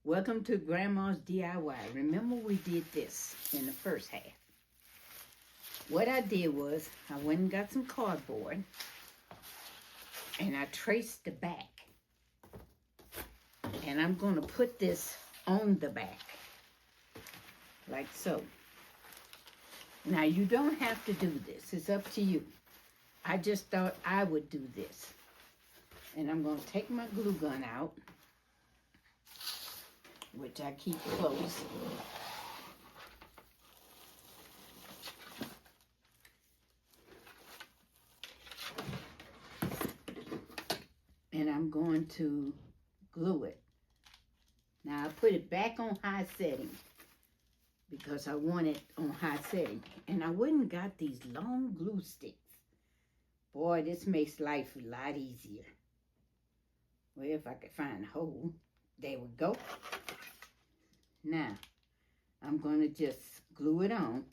Welcome to Grandma's DIY. Remember we did this in the first half. What I did was I went and got some cardboard and I traced the back. And I'm going to put this on the back, like so. Now you don't have to do this. It's up to you. I just thought I would do this. And I'm going to take my glue gun out, which I keep close. And I'm going to glue it. Now I put it back on high setting because I want it on high setting. And I went and got these long glue sticks. Boy, this makes life a lot easier. Well, if I could find a hole. There we go. Now, I'm going to just glue it on.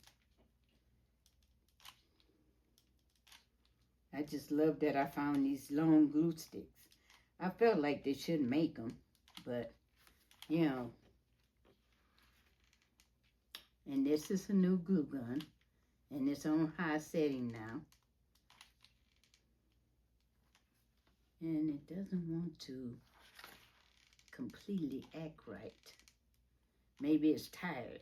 I just love that I found these long glue sticks. I felt like they shouldn't make them, but, you know. And this is a new glue gun, and it's on high setting now. And it doesn't want to completely act right. Maybe it's tired.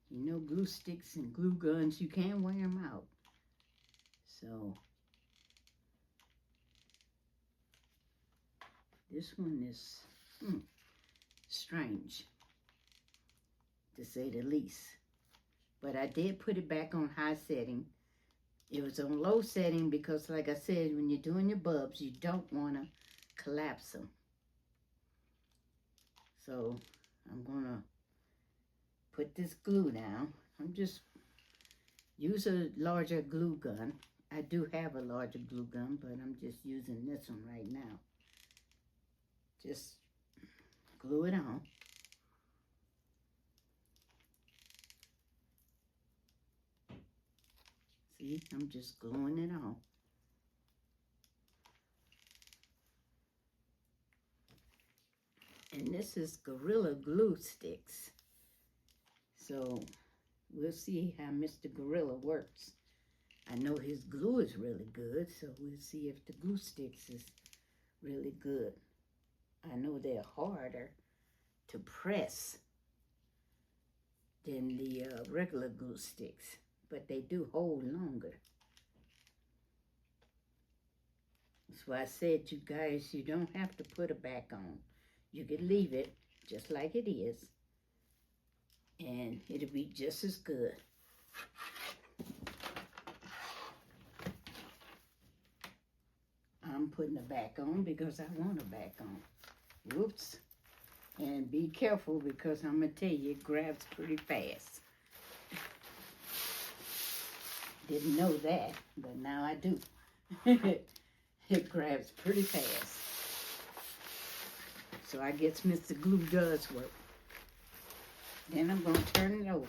You know, glue sticks and glue guns, you can't wear them out. So, this one is strange, to say the least. But I did put it back on high setting. It was on low setting because, like I said, when you're doing your bulbs, you don't want to collapse them. So, I'm going to put this glue down. I'm just use a larger glue gun. I do have a larger glue gun, but I'm just using this one right now. Just glue it on. See, I'm just gluing it on. And this is Gorilla Glue Sticks. So, we'll see how Mr. Gorilla works. I know his glue is really good, so we'll see if the glue sticks is really good. I know they're harder to press than the regular glue sticks, but they do hold longer. That's why I said, you guys, you don't have to put it back on. You could leave it just like it is, and it'll be just as good. I'm putting it back on because I want it back on. Whoops. And be careful because I'm going to tell you, it grabs pretty fast. Didn't know that, but now I do. It grabs pretty fast. So I guess Mr. Glue does work. Then I'm going to turn it over.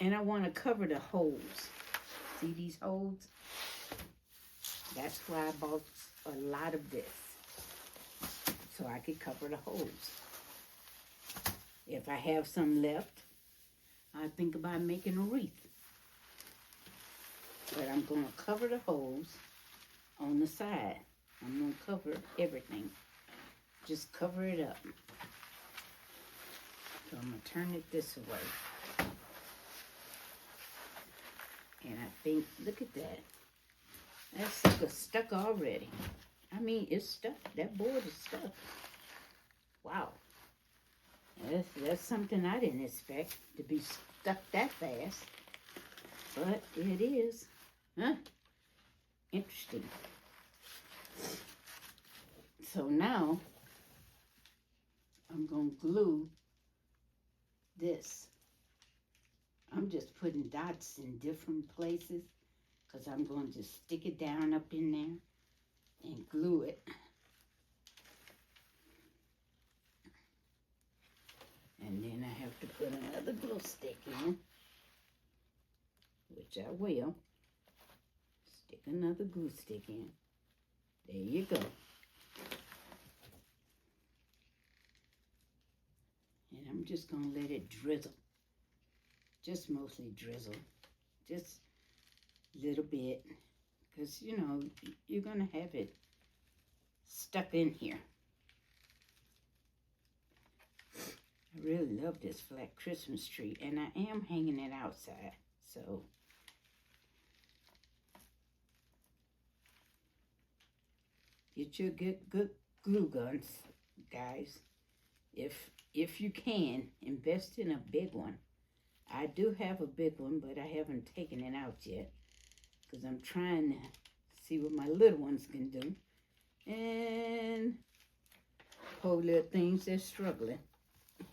And I want to cover the holes. See these holes? That's why I bought a lot of this. So I could cover the holes. If I have some left, I think about making a wreath. But I'm going to cover the holes on the side. I'm going to cover everything. Just cover it up. So I'm going to turn it this way. And I think, look at that. That sucker's stuck already. I mean, it's stuck. That board is stuck. Wow. That's something I didn't expect to be stuck that fast. But it is. Huh? Interesting. So now, I'm going to glue this. I'm just putting dots in different places because I'm going to stick it down up in there and glue it. And then I have to put another glue stick in, which I will. Stick another glue stick in. There you go. And I'm just going to let it drizzle. Just mostly drizzle. Just a little bit. Because, you know, you're going to have it stuck in here. I really love this flat Christmas tree. And I am hanging it outside. So, get your good glue guns, guys. If you can, invest in a big one. I do have a big one, but I haven't taken it out yet. Because I'm trying to see what my little ones can do. And poor little things, they're struggling.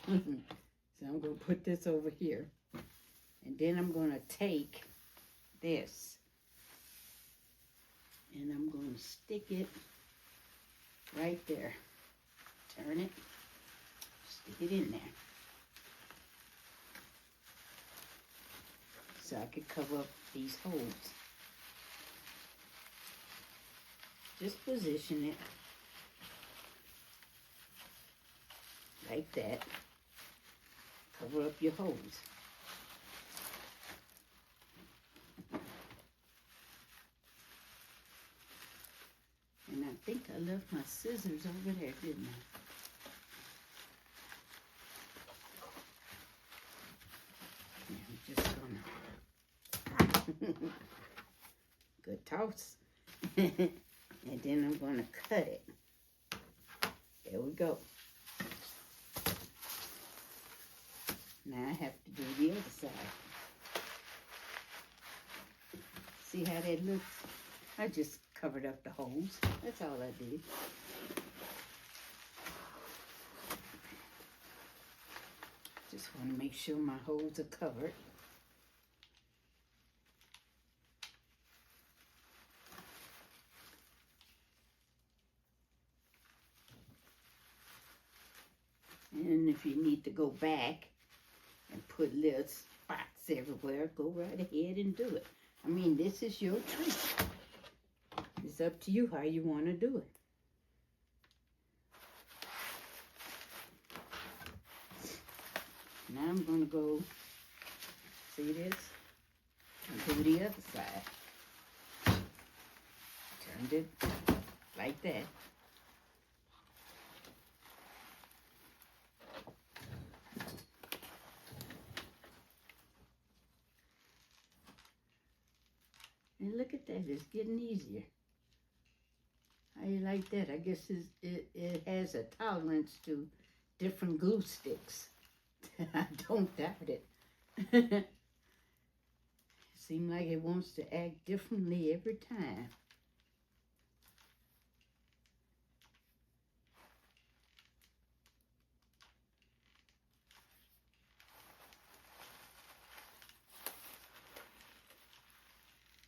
So I'm going to put this over here. And then I'm going to take this. And I'm going to stick it right there. Turn it. Stick it in there. So I could cover up these holes. Just position it like that. Cover up your holes. And I think I left my scissors over there, didn't I? Yeah, I'm just gonna good toss. And then I'm gonna cut it. There we go. Now I have to do the other side. See how that looks? I just covered up the holes. That's all I did. Just want to make sure my holes are covered. And if you need to go back and put little spots everywhere, go right ahead and do it. I mean, this is your tree. It's up to you how you want to do it. Now I'm going to go, see this? And do the other side. Turned it like that. And look at that, it's getting easier. How you like that? I guess it has a tolerance to different glue sticks. I don't doubt it. Seems like it wants to act differently every time.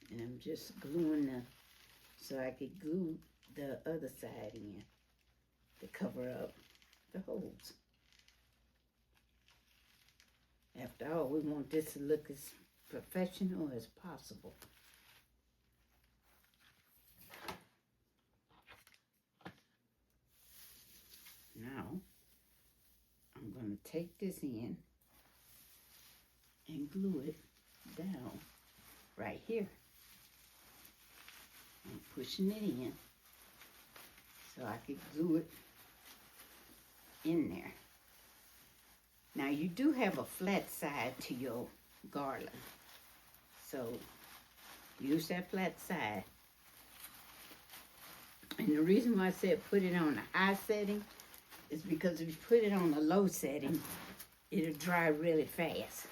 And I'm just gluing so I could glue the other side in to cover up the holes. After all, we want this to look as professional as possible. Now, I'm going to take this in and glue it down right here. I'm pushing it in so I could glue it in there. Now you do have a flat side to your garland, so use that flat side. And the reason why I said put it on a high setting is because if you put it on a low setting, it'll dry really fast.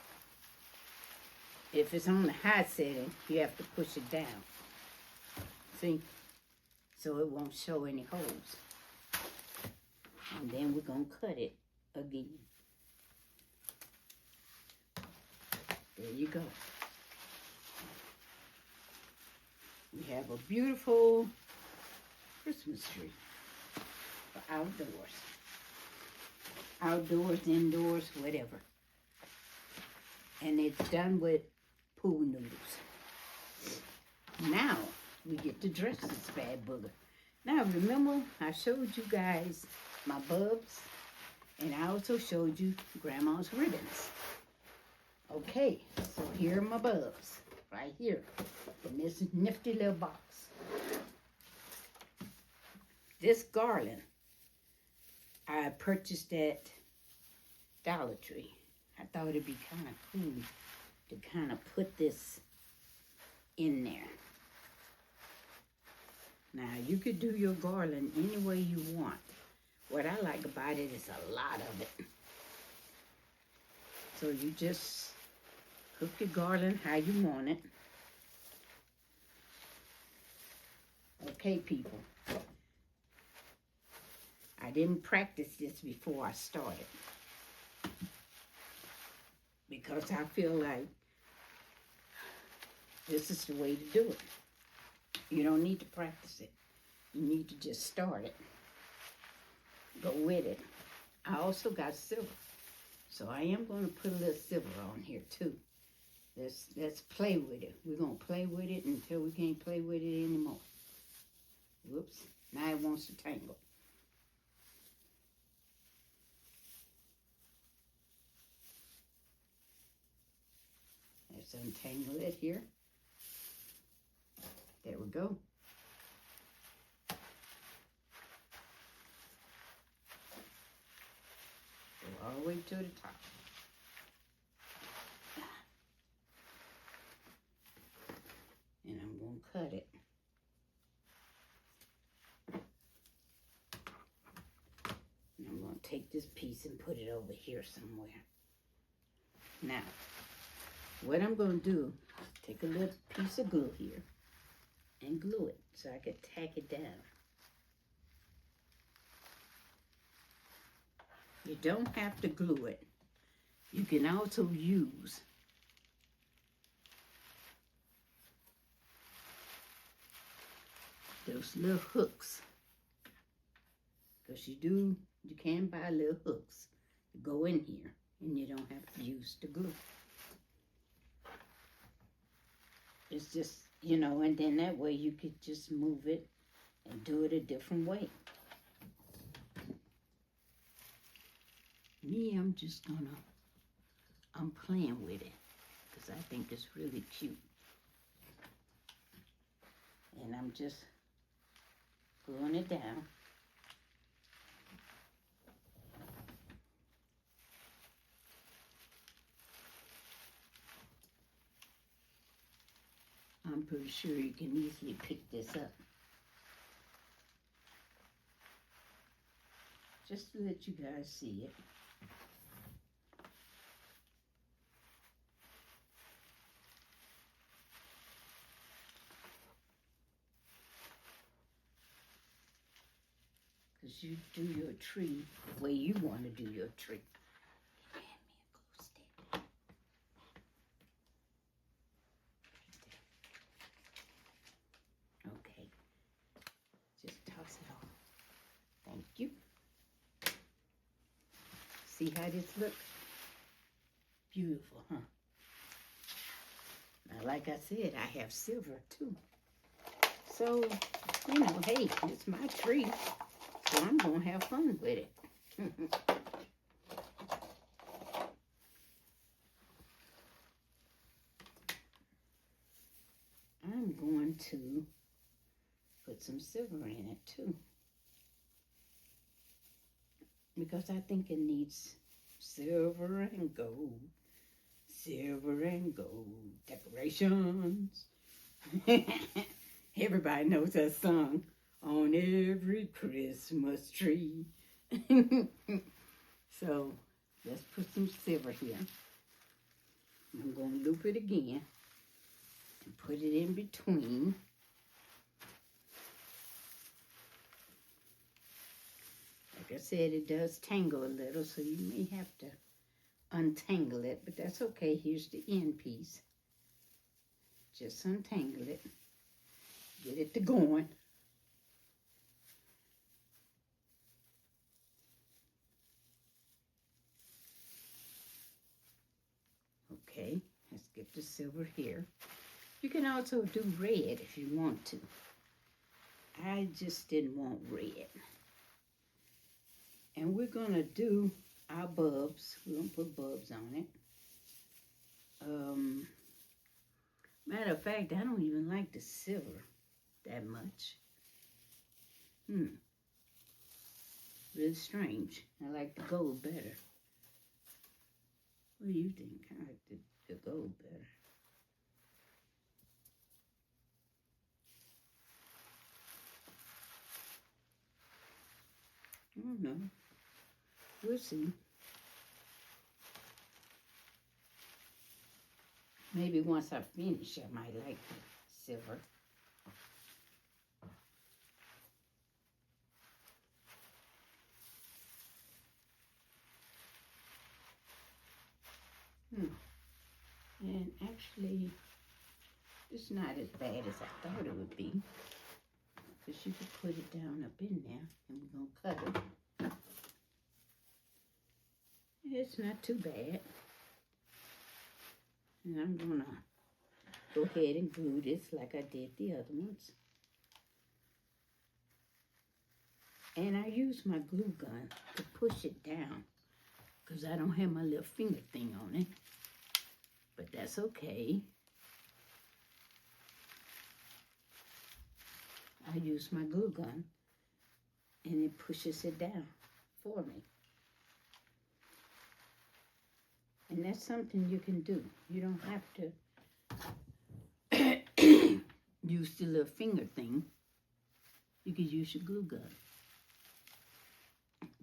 If it's on the high setting, you have to push it down. See? So it won't show any holes. And then we're going to cut it again. There you go. We have a beautiful Christmas tree for outdoors. Outdoors, indoors, whatever. And it's done with pool noodles. Now, we get to dress this bad booger. Now remember, I showed you guys my bulbs, and I also showed you Grandma's ribbons. Okay, so here are my bulbs, right here, in this nifty little box. This garland, I purchased at Dollar Tree. I thought it'd be kind of cool to kind of put this in there. Now, you could do your garland any way you want. What I like about it is a lot of it. So you just hook your garland how you want it. Okay, people. I didn't practice this before I started, because I feel like this is the way to do it. You don't need to practice it. You need to just start it. Go with it. I also got silver, so I am going to put a little silver on here too. Let's play with it. We're going to play with it until we can't play with it anymore. Whoops. Now it wants to tangle. Let's untangle it here. There we go. Go all the way to the top. And I'm going to cut it. And I'm going to take this piece and put it over here somewhere. Now, what I'm going to do, take a little piece of glue here and glue it so I can tack it down. You don't have to glue it. You can also use those little hooks, because you can buy little hooks to go in here, and you don't have to use the glue. It's just, you know, and then that way you could just move it and do it a different way. Me, I'm playing with it because I think it's really cute. And I'm just gluing it down. I'm pretty sure you can easily pick this up. Just to let you guys see it. Because you do your tree the way you want to do your tree. Hand me a glue stick. Okay. Just toss it off. Thank you. See how this looks? Beautiful, huh? Now, like I said, I have silver too. So, you know, hey, it's my tree. So I'm going to have fun with it. I'm going to put some silver in it too, because I think it needs silver and gold. Silver and gold decorations. Everybody knows that song. On every Christmas tree. So, let's put some silver here. I'm going to loop it again and put it in between. Like I said, it does tangle a little, so you may have to untangle it, but that's okay. Here's the end piece. Just untangle it. Get it to going. Okay, let's get the silver here. You can also do red if you want to. I just didn't want red. And we're going to do our bulbs. We're going to put bulbs on it. Matter of fact, I don't even like the silver that much. Really strange. I like the gold better. What do you think? I like the gold better. I don't know. We'll see. Maybe once I finish, I might like the silver. And actually, it's not as bad as I thought it would be. Because you could put it down up in there, and we're going to cut it. It's not too bad. And I'm going to go ahead and glue this like I did the other ones. And I use my glue gun to push it down because I don't have my little finger thing on it. But that's okay. I use my glue gun and it pushes it down for me. And that's something you can do. You don't have to use the little finger thing. You can use your glue gun.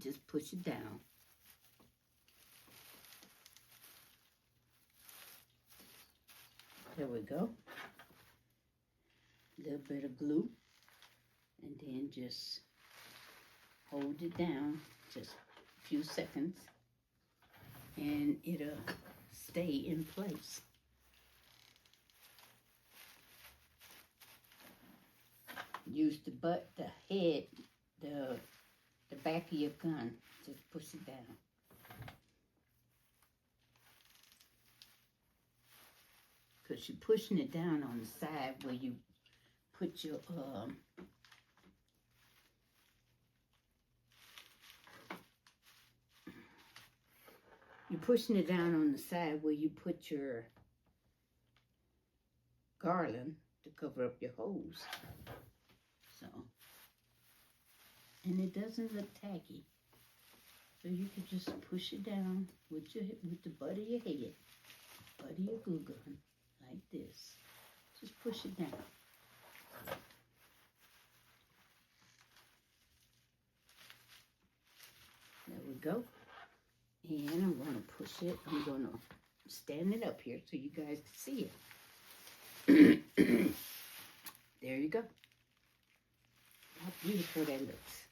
Just push it down. There we go. A little bit of glue. And then just hold it down just a few seconds. And it'll stay in place. Use the butt, the head, the back of your gun. Just push it down. Because you're pushing it down on the side where you put your you're pushing it down on the side where you put your garland to cover up your holes. So, and it doesn't look tacky. So you can just push it down with the butt of your head, butt of your glue gun, like this. Just push it down. There we go. And I'm going to push it. I'm going to stand it up here so you guys can see it. There you go. How beautiful that looks.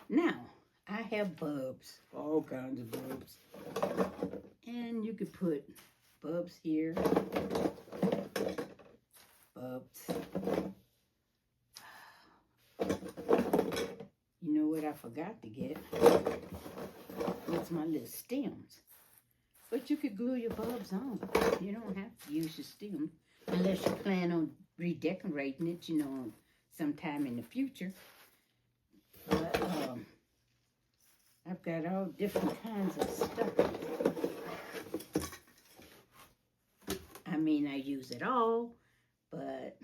Now, I have bulbs, all kinds of bulbs. And you could put bulbs here, bulbs. You know what I forgot to get? It's my little stems. But you could glue your bulbs on. You don't have to use your stem unless you plan on redecorating it, you know, sometime in the future. But I've got all different kinds of stuff. I mean, I use it all, but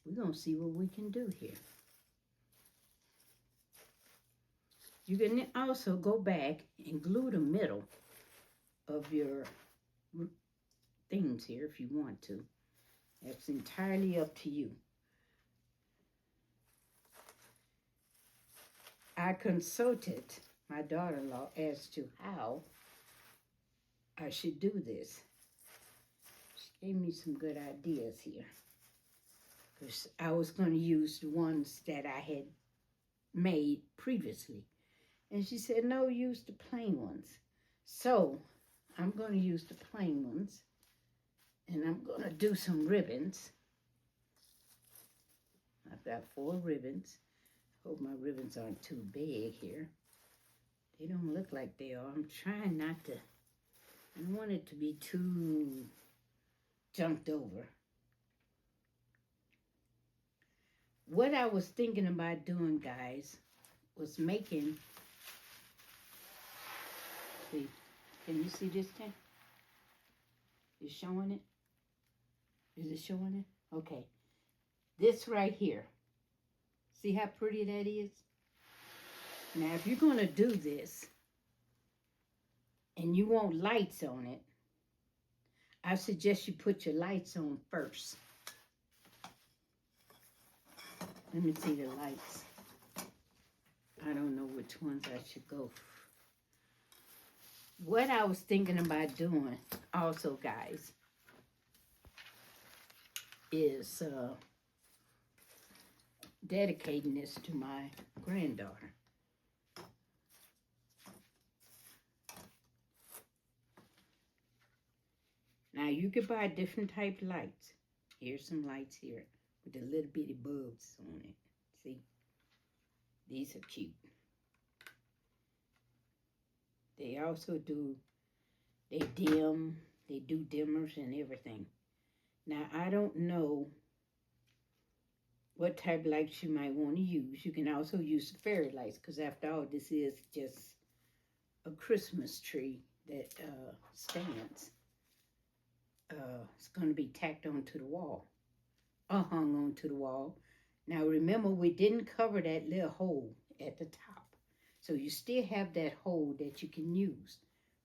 we're going to see what we can do here. You can also go back and glue the middle of your things here if you want to. That's entirely up to you. I consulted my daughter-in-law as to how I should do this. She gave me some good ideas here. Because I was going to use the ones that I had made previously. And she said, no, use the plain ones. So, I'm going to use the plain ones. And I'm going to do some ribbons. I've got 4 ribbons. Hope my ribbons aren't too big here. They don't look like they are. I'm trying not to. I don't want it to be too jumped over. What I was thinking about doing, guys, was making, see, can you see this thing? Is showing it? Is it showing it? Okay. This right here. See how pretty that is? Now, if you're going to do this and you want lights on it, I suggest you put your lights on first. Let me see the lights. I don't know which ones I should go for. What I was thinking about doing also, guys, is dedicating this to my granddaughter. Now, you could buy different type lights. Here's some lights here with the little bitty bulbs on it. See? These are cute. They also do, they do dimmers and everything. Now, I don't know what type of lights you might want to use. You can also use the fairy lights, because after all, this is just a Christmas tree that stands. It's going to be tacked onto the wall, or hung onto the wall. Now, remember, we didn't cover that little hole at the top. So you still have that hole that you can use,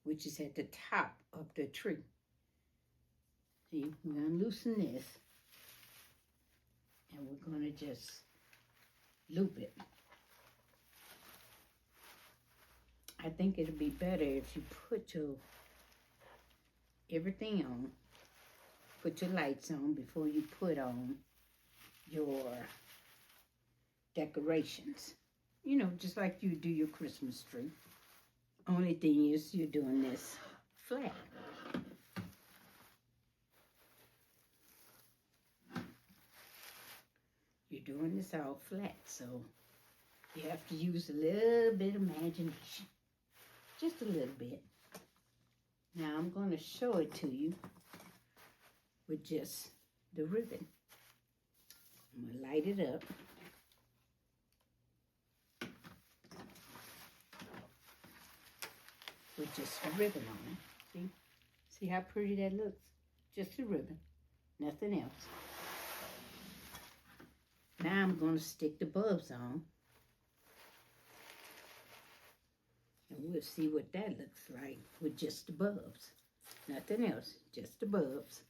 which is at the top of the tree. See, we're going to loosen this, and we're going to just loop it. I think it'll be better if you put your everything on, put your lights on before you put on your decorations. You know, just like you do your Christmas tree. Only thing is you're doing this flat. You're doing this all flat, so you have to use a little bit of imagination. Just a little bit. Now I'm going to show it to you with just the ribbon. I'm going to light it up. With just a ribbon on it. See? See how pretty that looks? Just a ribbon. Nothing else. Now I'm going to stick the bulbs on. And we'll see what that looks like with just the bulbs. Nothing else. Just the bulbs.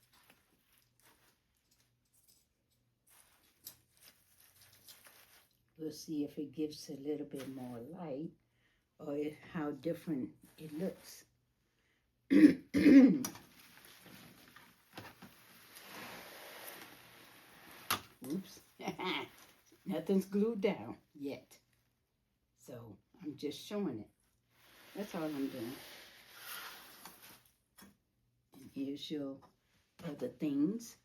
We'll see if it gives a little bit more light, or how different it looks. Oops. Nothing's glued down yet. So I'm just showing it. That's all I'm doing. And here's your other things.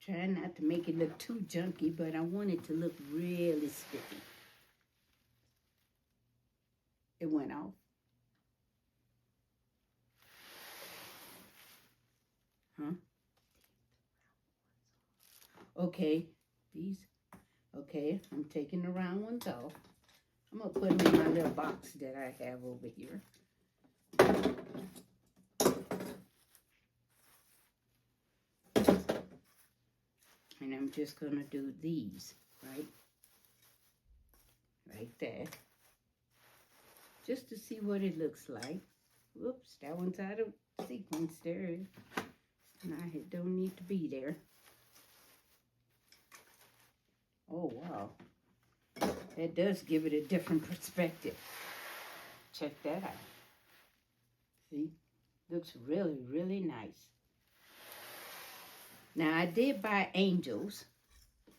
Try not to make it look too junky, but I want it to look really sticky. It went off. Huh? Okay, these. Okay, I'm taking the round ones off. I'm going to put them in my little box that I have over here. And I'm just going to do these, right? Right there. Just to see what it looks like. Whoops, that one's out of sequence there. Now it don't need to be there. Oh, wow. That does give it a different perspective. Check that out. See? Looks really, really nice. Now, I did buy angels,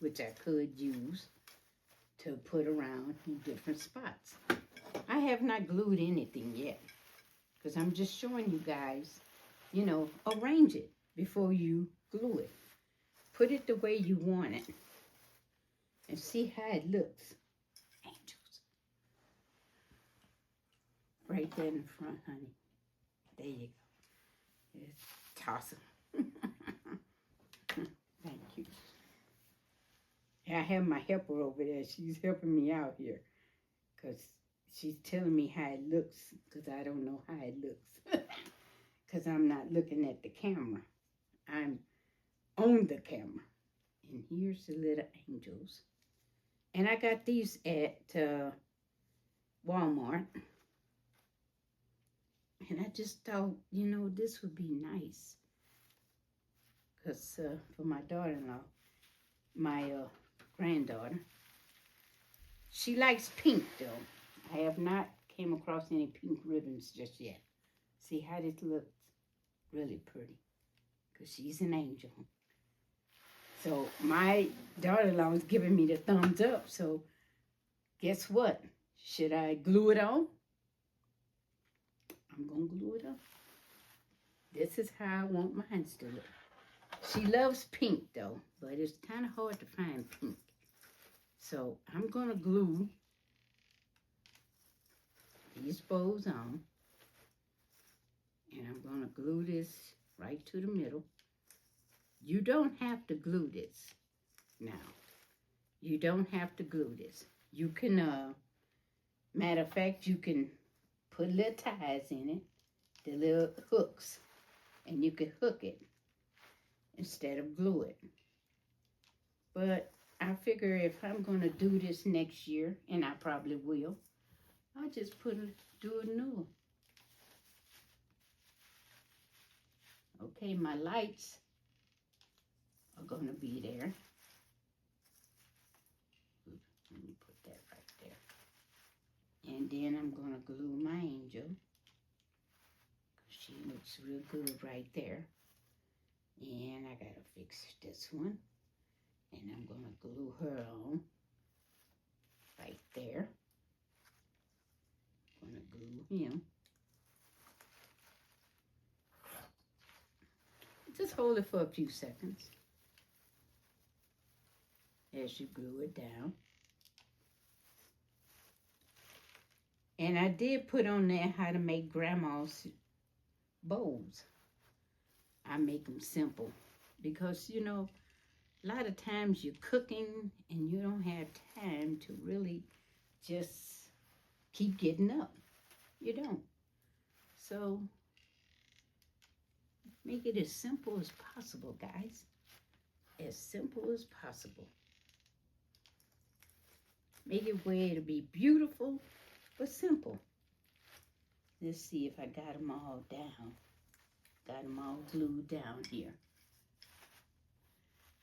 which I could use to put around in different spots. I have not glued anything yet, because I'm just showing you guys, you know, arrange it before you glue it. Put it the way you want it, and see how it looks. Angels. right there in the front, honey. There you go. Just toss them. Thank you. I have my helper over there. She's helping me out here because she's telling me how it looks because I don't know how it looks because I'm not looking at the camera. I'm on the camera. And here's the little angels. And I got these at Walmart. And I just thought, you know, this would be nice. Because for my daughter-in-law, my granddaughter, she likes pink, though. I have not came across any pink ribbons just yet. See how this looks? Really pretty. Because she's an angel. So my daughter-in-law is giving me the thumbs up. So guess what? Should I glue it on? I'm going to glue it up. This is how I want mine to look. She loves pink, though, but it's kind of hard to find pink. So I'm going to glue these bows on. And I'm going to glue this right to the middle. You don't have to glue this now. You don't have to glue this. You can, matter of fact, you can put little ties in it, the little hooks, and you can hook it instead of glue it. But I figure if I'm going to do this next year, and I probably will, I'll just do a new one. Okay, my lights are going to be there. Let me put that right there. And then I'm going to glue my angel. She looks real good right there. And I got to fix this one. And I'm going to glue her on right there. I'm going to glue him. Just hold it for a few seconds as you glue it down. And I did put on there how to make grandma's bows. I make them simple because, you know, a lot of times you're cooking and you don't have time to really just keep getting up. You don't. So make it as simple as possible, guys. As simple as possible. Make it where it'll be beautiful, but simple. Let's see if I got them all down. Got them all glued down here.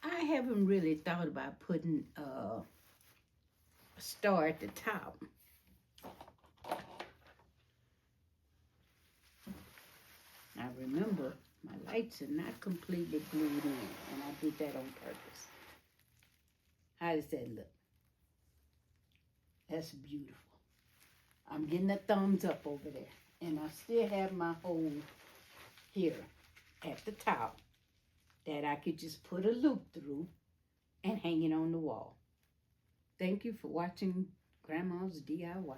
I haven't really thought about putting a star at the top. Now remember, my lights are not completely glued in, and I did that on purpose. How does that look? That's beautiful. I'm getting a thumbs up over there. And I still have my hole here at the top that I could just put a loop through and hang it on the wall. Thank you for watching Grandma's DIY.